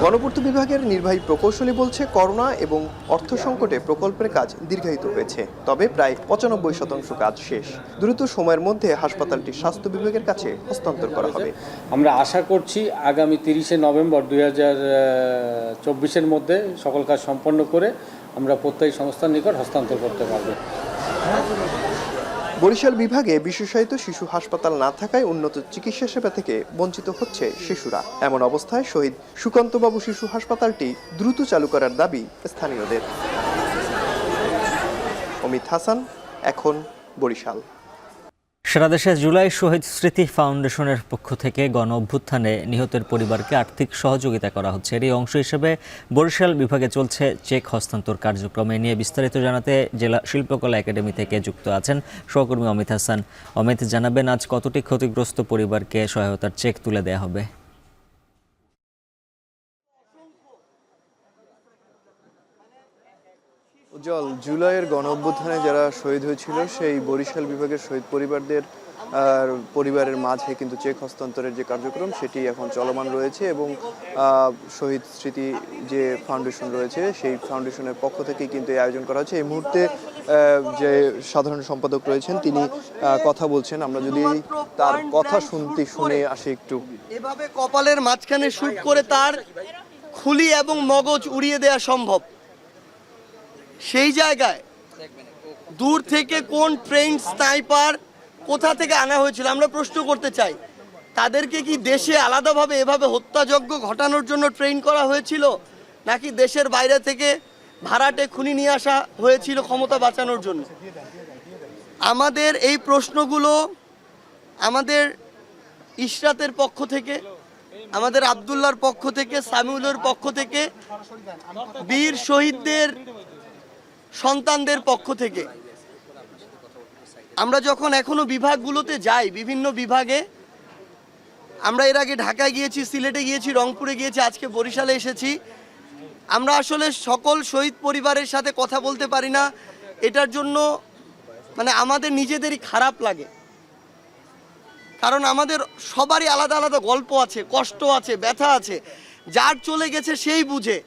গণপূর্ত বিভাগের নির্বাহী প্রকৌশলী বলছে, করোনা এবং অর্থ সংকটে প্রকল্পের কাজ দীর্ঘায়িত হয়েছে, তবে প্রায় 95% কাজ শেষ। দ্রুত সময়ের মধ্যে হাসপাতালটি স্বাস্থ্য বিভাগের কাছে হস্তান্তর করা হবে। আমরা আশা করছি আগামী 30শে নভেম্বর 2024-এর মধ্যে সকল কাজ সম্পন্ন করে আমরা প্রত্যেক সংস্থার নিকট হস্তান্তর করতে পারব। বরিশাল বিভাগে বিশেষায়িত শিশু হাসপাতাল না থাকায় উন্নত চিকিৎসা সেবা থেকে বঞ্চিত হচ্ছে শিশুরা। এমন অবস্থায় শহীদ সুকান্তবাবু শিশু হাসপাতালটি দ্রুত চালু করার দাবি স্থানীয়দের। অমিত হাসান, এখন বরিশাল। সারা দেশে জুলাই শহীদ স্মৃতি ফাউন্ডেশনের পক্ষ থেকে গণ অভ্যুত্থানে নিহতের পরিবারকে আর্থিক সহযোগিতা করা হচ্ছে। এরই অংশ হিসেবে বরিশাল বিভাগে চলছে চেক হস্তান্তর কার্যক্রমে। নিয়ে বিস্তারিত জানাতে জেলা শিল্পকলা একাডেমি থেকে যুক্ত আছেন সহকর্মী অমিত হাসান। অমিত, জানাবেন আজ কতটি ক্ষতিগ্রস্ত পরিবারকে সহায়তার চেক তুলে দেওয়া হবে? উজ্জ্বল, জুলাইয়ের গণ অভ্যুত্থানে যারা শহীদ হয়েছিল সেই বরিশাল বিভাগের শহীদ পরিবারের মাঝে কিন্তু চেক হস্তান্তরের যে কার্যক্রম সেটি এখন চলমান রয়েছে, এবং শহীদ স্মৃতি যে ফাউন্ডেশন রয়েছে সেই ফাউন্ডেশনের পক্ষ থেকে কিন্তু এই আয়োজন করা হচ্ছে। এই মুহূর্তে যে সাধারণ সম্পাদক রয়েছেন তিনি কথা বলছেন, আমরা যদি তার কথা শুনে আসি একটু। এভাবে কপালের মাঝখানে শুট করে তার খুলি এবং মগজ উড়িয়ে দেওয়া সম্ভব। সেই জায়গায় দূর থেকে কোন ট্রেন স্নাইপার কোথা থেকে আনা হয়েছিল আমরা প্রশ্ন করতে চাই। তাদেরকে কি দেশে আলাদাভাবে এভাবে হত্যাযজ্ঞ ঘটানোর জন্য ট্রেন করা হয়েছিল, নাকি দেশের বাইরে থেকে ভাড়াটে খুনি নিয়ে আসা হয়েছিল ক্ষমতা বাঁচানোর জন্য? আমাদের এই প্রশ্নগুলো আমাদের ইশরাতের পক্ষ থেকে, আমাদের আব্দুল্লাহর পক্ষ থেকে, সামিউলের পক্ষ থেকে, বীর শহীদদের সন্তানদের পক্ষ থেকে। আমরা যখন এখনো বিভাগগুলোতে যাই, বিভিন্ন বিভাগে, আমরা এর আগে ঢাকায় গিয়েছি, সিলেটে গিয়েছি, রংপুরে গিয়েছি, আজকে বরিশালে এসেছি, আমরা আসলে সকল শহীদ পরিবারের সাথে কথা বলতে পারি না। এটার জন্য মানে আমাদের নিজেদেরই খারাপ লাগে, কারণ আমাদের সবারই আলাদা আলাদা গল্প আছে, কষ্ট আছে, ব্যথা আছে। যার চলে গেছে সেই বুঝে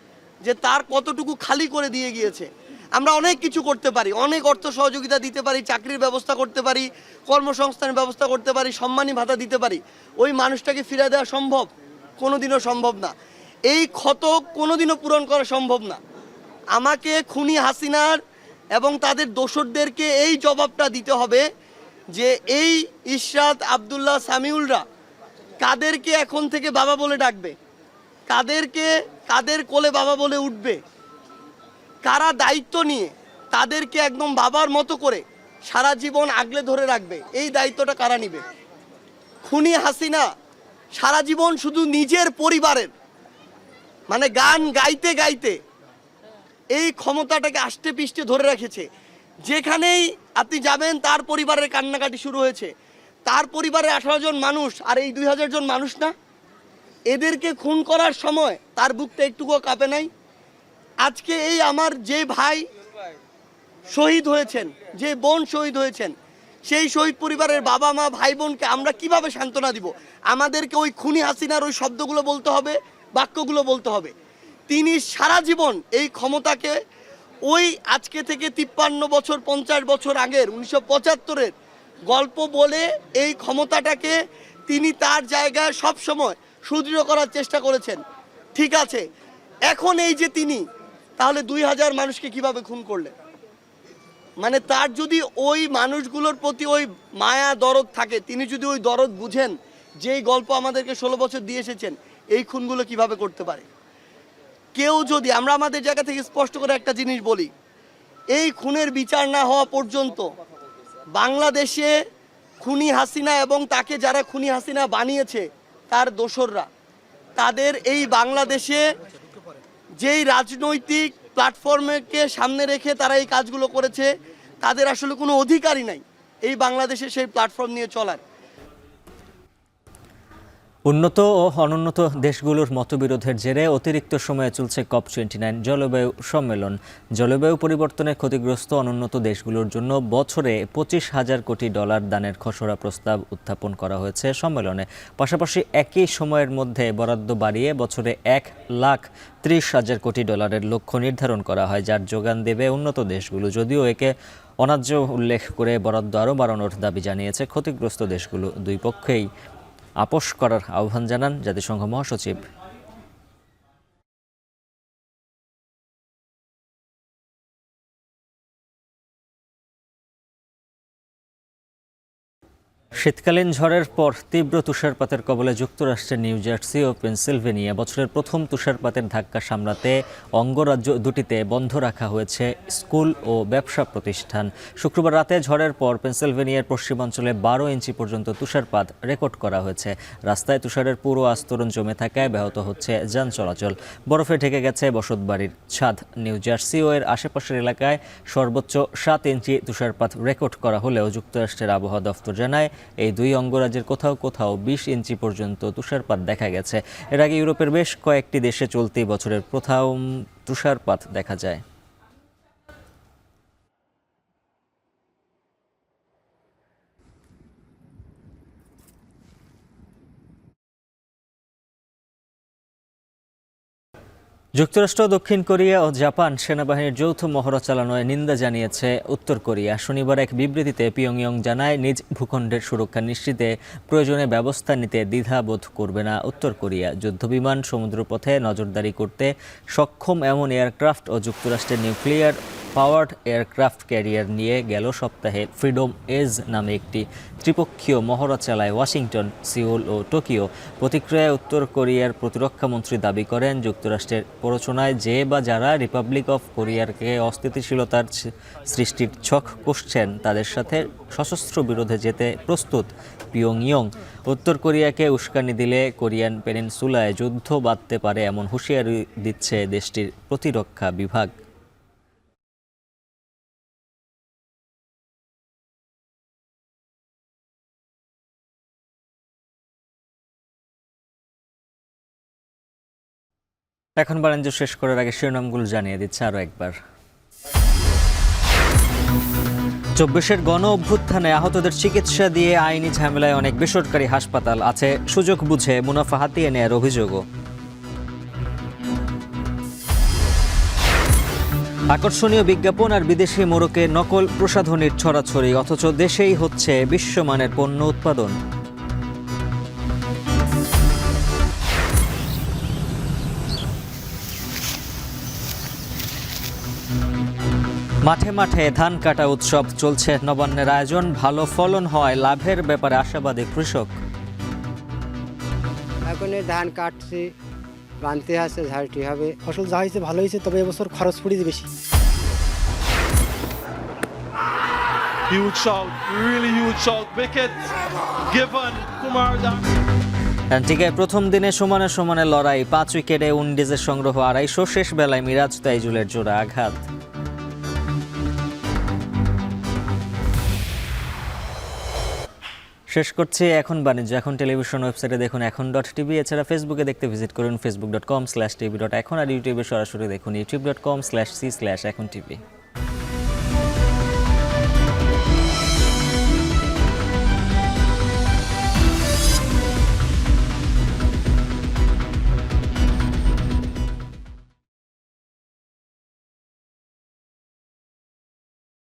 যে তার কতটুকু খালি করে দিয়ে গিয়েছে। আমরা অনেক কিছু করতে পারি, অনেক অর্থ সহযোগিতা দিতে পারি, চাকরির ব্যবস্থা করতে পারি, কর্মসংস্থানের ব্যবস্থা করতে পারি, সম্মানী ভাতা দিতে পারি। ওই মানুষটাকে ফিরে দেওয়া সম্ভব? কোনোদিনও সম্ভব না। এই ক্ষত কোনোদিনও পূরণ করা সম্ভব না। আমাকে খুনি হাসিনার এবং তাদের দোসরদেরকে এই জবাবটা দিতে হবে যে এই ইশরাত, আব্দুল্লাহ, সামিউলরা কাদেরকে এখন থেকে বাবা বলে ডাকবে, কাদেরকে কাদের কোলে বাবা বলে উঠবে, কারা দায়িত্ব নিয়ে তাদেরকে একদম বাবার মতো করে সারা জীবন আগলে ধরে রাখবে, এই দায়িত্বটা কারা নিবে? খুনি হাসিনা সারা জীবন শুধু নিজের পরিবারের মানে গান গাইতে গাইতে এই ক্ষমতাটাকে আষ্টে পিষ্টে ধরে রেখেছে। যেখানেই আপনি যাবেন তার পরিবারের কান্নাকাটি শুরু হয়েছে। তার পরিবারে 18 জন মানুষ, আর এই 2000 জন মানুষ না? এদেরকে খুন করার সময় তার বুকটা একটুকুও কাঁপে নাই? আজকে এই আমার যে ভাই শহীদ হয়েছেন, যে বোন শহীদ হয়েছেন, সেই শহীদ পরিবারের বাবা মা ভাই বোনকে আমরা কিভাবে সান্ত্বনা দিব? আমাদেরকে ওই খুনি হাসিনার ওই শব্দগুলো বলতে হবে, বাক্যগুলো বলতে হবে। তিনি সারা জীবন এই ক্ষমতাকে ওই আজকে থেকে 53 বছর 50 বছর আগের 1975-এর গল্প বলে এই ক্ষমতাটাকে তিনি তার জায়গায় সব সময় সুদৃঢ় করার চেষ্টা করেছেন। ঠিক আছে, এখন এই যে তিনি তাহলে 2000 মানুষকে কিভাবে খুন করলেন? মানে তার যদি ওই মানুষগুলোর প্রতি ওই মায়া দরদ থাকে, তিনি যদি ওই দরদ বুঝেন, যেই গল্প আমাদেরকে 16 বছর দিয়ে এসেছেন, এই খুনগুলো কিভাবে করতে পারে? কেউ যদি, আমরা আমাদের জায়গা থেকে স্পষ্ট করে একটা জিনিস বলি, এই খুনের বিচার না হওয়া পর্যন্ত বাংলাদেশে খুনি হাসিনা এবং তাকে যারা খুনি হাসিনা বানিয়েছে তার দোসররা, তাদের এই বাংলাদেশে যেই রাজনৈতিক প্ল্যাটফর্মকে সামনে রেখে তারা এই কাজগুলো করেছে, তাদের আসলে কোনো অধিকারই নাই এই বাংলাদেশে সেই প্ল্যাটফর্ম নিয়ে চলার। উন্নত ও অনুন্নত দেশগুলোর মতবিরোধের জেরে অতিরিক্ত সময়ে চলছে COP29 জলবায়ু সম্মেলন। জলবায়ু পরিবর্তনে ক্ষতিগ্রস্ত অনুন্নত দেশগুলোর জন্য বছরে $25,000 কোটি দানের খসড়া প্রস্তাব উত্থাপন করা হয়েছে সম্মেলনে। পাশাপাশি একই সময়ের মধ্যে বরাদ্দ বাড়িয়ে বছরে $1,30,000 কোটি লক্ষ্য নির্ধারণ করা হয়, যার যোগান দেবে উন্নত দেশগুলো। যদিও একে অন্যায্য উল্লেখ করে বরাদ্দ আরও বাড়ানোর দাবি জানিয়েছে ক্ষতিগ্রস্ত দেশগুলো। দুই পক্ষেই আপোষ করার আহ্বান জানান জাতিসংঘ মহাসচিব। শীতকালীন ঝড়ের পর তীব্র তুষারপাতের কবলে যুক্তরাষ্ট্রের নিউ জার্সি ও পেনসিলভেনিয়া। বছরের প্রথম তুষারপাতের ধাক্কা সামলাতে অঙ্গরাজ্য দুটিতে বন্ধ রাখা হয়েছে স্কুল ও ব্যবসা প্রতিষ্ঠান। শুক্রবার রাতে ঝড়ের পর পেনসিলভেনিয়ার পশ্চিমাঞ্চলে 12 ইঞ্চি পর্যন্ত তুষারপাত রেকর্ড করা হয়েছে। রাস্তায় তুষারের পুরো আস্তরণ জমে থাকায় ব্যাহত হচ্ছে যান চলাচল। বরফে ঢেকে গেছে বসতবাড়ির ছাদ। নিউ জার্সি ও এর আশেপাশের এলাকায় সর্বোচ্চ 7 ইঞ্চি তুষারপাত রেকর্ড করা হলেও যুক্তরাষ্ট্রের আবহাওয়া দফতর জানায় এই দুই অঙ্গরাজ্যের কোথাও কোথাও 20 ইঞ্চি পর্যন্ত তুষারপাত দেখা গেছে। এর আগে ইউরোপের বেশ কয়েকটি দেশে চলতি বছরের প্রথম তুষারপাত দেখা যায়। যুক্তরাষ্ট্র, দক্ষিণ কোরিয়া ও জাপান সেনাবাহিনীর যৌথ মহড়া চালানোয় নিন্দা জানিয়েছে উত্তর কোরিয়া। শনিবার এক বিবৃতিতে পিয়ংইয়ং জানায়, নিজ ভূখণ্ডের সুরক্ষা নিশ্চিতে প্রয়োজনে ব্যবস্থা নিতে দ্বিধাবোধ করবে না উত্তর কোরিয়া। যুদ্ধবিমান সমুদ্রপথে নজরদারি করতে সক্ষম এমন এয়ারক্রাফট ও যুক্তরাষ্ট্রের নিউক্লিয়ার পাওয়ার্ড এয়ারক্রাফট ক্যারিয়ার নিয়ে গেল সপ্তাহে ফ্রিডম এজ নামে একটি ত্রিপক্ষীয় মহড়া চালায় ওয়াশিংটন, সিউল ও টোকিও। প্রতিক্রিয়ায় উত্তর কোরিয়ার প্রতিরক্ষামন্ত্রী দাবি করেন, যুক্তরাষ্ট্রের প্ররোচনায় যে বা যারা রিপাবলিক অফ কোরিয়াকে অস্থিতিশীলতার সৃষ্টির ছক কষছেন তাদের সাথে সশস্ত্র বিরোধে যেতে প্রস্তুত পিয়ংইয়ং। উত্তর কোরিয়াকে উস্কানি দিলে কোরিয়ান পেনিনসুলায় যুদ্ধ বাঁধতে পারে এমন হুঁশিয়ারি দিচ্ছে দেশটির প্রতিরক্ষা বিভাগ। এখন বাণিজ্য শেষ করার আগে শিরোনামগুলো জানিয়ে দিচ্ছে আরও একবার। ২৪-এর গণ অভ্যুত্থানে আহতদের চিকিৎসা দিয়ে আইনি ঝামেলায় অনেক বেসরকারি হাসপাতাল, আছে সুযোগ বুঝে মুনাফা হাতিয়ে নেয়ার অভিযোগও। আকর্ষণীয় বিজ্ঞাপন আর বিদেশি মোড়কে নকল প্রসাধনীর ছড়াছড়ি, অথচ দেশেই হচ্ছে বিশ্বমানের পণ্য উৎপাদন। মাঠে মাঠে ধান কাটা উৎসব চলছে, নবান্নের আয়োজন, ভালো ফলন হয় লাভের ব্যাপারে আশাবাদী কৃষক। এখন ধান কাটছি, বানতে আছে, ঝাড়টি হবে। ফসল যা হয়েছে ভালো হয়েছে, তবে এবছর খরচ পড়েছে বেশি। Huge shot, really huge shot, wicket given Kumar Das. অ্যান্টিগায় প্রথম দিনে সমানে সমানে লড়াই, 5 উইকেটে উইন্ডিজের সংগ্রহ 250, শেষ বেলায় মিরাজ তাইজুলের জোড়া আঘাত। শেষ করছি এখন বাণিজ্য। এখন টেলিভিশন ওয়েবসাইটে দেখুন এখন.tv, এছাড়া ফেসবুকে দেখতে ভিজিট করুন facebook.com/tv.এখন, আর ইউটিউবে সরাসরি দেখুন youtube.com/c/echontv।